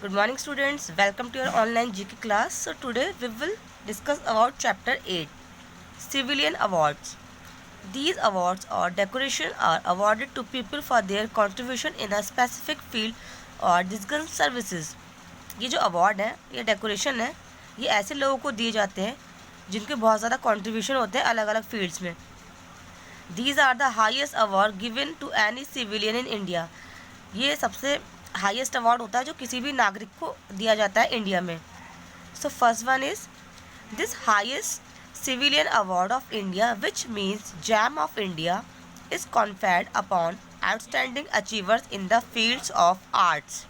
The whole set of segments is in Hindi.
Good morning students, welcome to your online GK class. So today we will discuss about chapter 8, Civilian Awards. These awards or decoration are awarded to people for their contribution in a specific field or distinguished services. ये जो अवार्ड है, ये डेकोरेशन है, ये ऐसे लोगों को दिए जाते हैं जिनके बहुत ज़्यादा कंट्रीब्यूशन होते हैं अलग अलग फील्ड्स में. These are the highest award given to any civilian in India. ये सबसे हाईएस्ट अवार्ड होता है जो किसी भी नागरिक को दिया जाता है इंडिया में. So first one is this highest civilian award of India which means jam of India is conferred upon outstanding achievers in the fields of arts,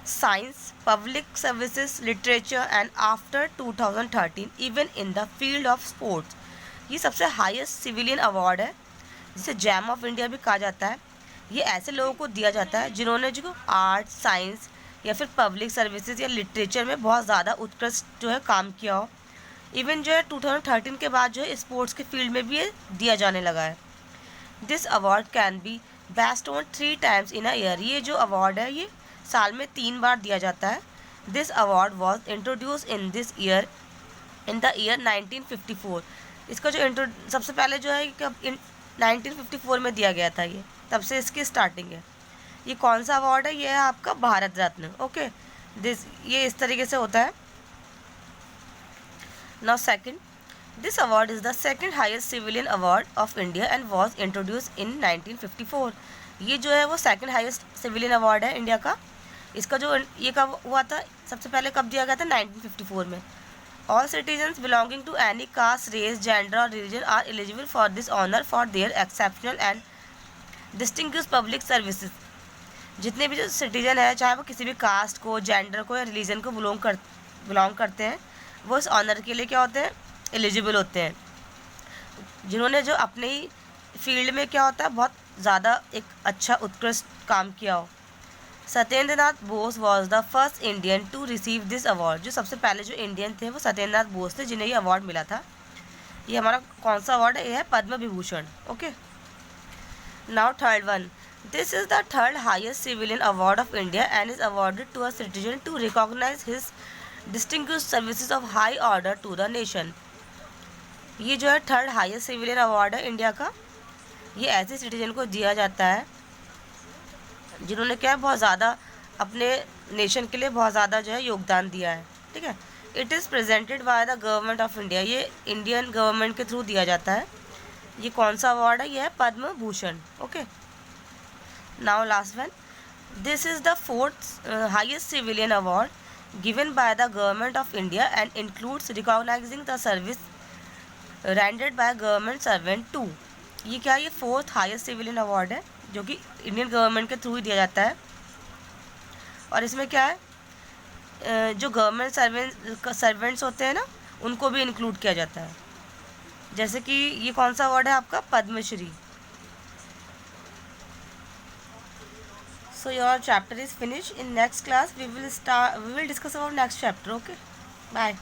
science, public services, literature and after 2013 even in the field of sports. ये सबसे हाईएस्ट सिविलियन अवार्ड है जिसे जैम ऑफ इंडिया भी कहा जाता है. ये ऐसे लोगों को दिया जाता है जिन्होंने जो आर्ट, साइंस या फिर पब्लिक सर्विसेज या लिटरेचर में बहुत ज़्यादा उत्कृष्ट जो है काम किया हो. इवन जो है 2013 के बाद जो है स्पोर्ट्स के फील्ड में भी ये दिया जाने लगा है. This award can be based on 3 times in a year. ये जो अवार्ड है ये साल में 3 बार दिया जाता है. This award was introduce in this year in the year 1954. इसका जो सबसे पहले जो है कब 1954 में दिया गया था. ये तब से इसकी स्टार्टिंग है. ये कौन सा अवार्ड है? ये है आपका भारत रत्न. ओके, ये इस तरीके से होता है. Now second, this award is the second highest civilian award of India and was introduce इन 1954. ये जो है वो सेकंड हाईएस्ट सिविलियन अवार्ड है इंडिया का. इसका जो ये कब हुआ था, सबसे पहले कब दिया गया था? 1954 में. All citizens belonging to any caste, race, gender और religion are eligible for this honour for their exceptional and distinguish public services. जितने भी जो सिटीजन है, चाहे वो किसी भी कास्ट को, जेंडर को या रिलीजन को बिलोंग करते हैं, वो इस ऑनर के लिए क्या होते हैं? एलिजिबल होते हैं. जिन्होंने जो अपने ही फील्ड में क्या होता है बहुत ज़्यादा एक अच्छा उत्कृष्ट काम किया हो. Satyendra Nath Bose was the first Indian to receive this award. जो सबसे पहले जो इंडियन थे वो सत्येंद्र नाथ बोस थे जिन्हें ये अवार्ड मिला था. ये हमारा कौन सा अवार्ड है? ये है Padma Vibhushan. Okay, now third one. This is the third highest civilian award of India and is awarded to a citizen to recognise his distinguished services of high order to the nation. ये जो है थर्ड हाईएस्ट सिविलियन अवार्ड है इंडिया का. ये ऐसे सिटीजन को दिया जाता है जिन्होंने क्या है बहुत ज़्यादा अपने नेशन के लिए बहुत ज़्यादा जो है योगदान दिया है. ठीक है. It is presented by the government of India. ये इंडियन गवर्नमेंट के थ्रू दिया जाता है. ये कौन सा अवार्ड है? ये है Padma Bhushan. Okay, now last one. This is the fourth highest civilian award given by the government of India and includes recognising the service rendered by government servant too. ये क्या है? ये फोर्थ हाईएस्ट सिविलियन अवार्ड है जो कि इंडियन गवर्नमेंट के थ्रू ही दिया जाता है. और इसमें क्या है, जो गवर्नमेंट सर्वेंट्स होते हैं ना, उनको भी इंक्लूड किया जाता है. जैसे कि ये कौन सा अवार्ड है आपका? Padmashri. So your chapter is finish. In next class we will discuss about next chapter. Okay, bye.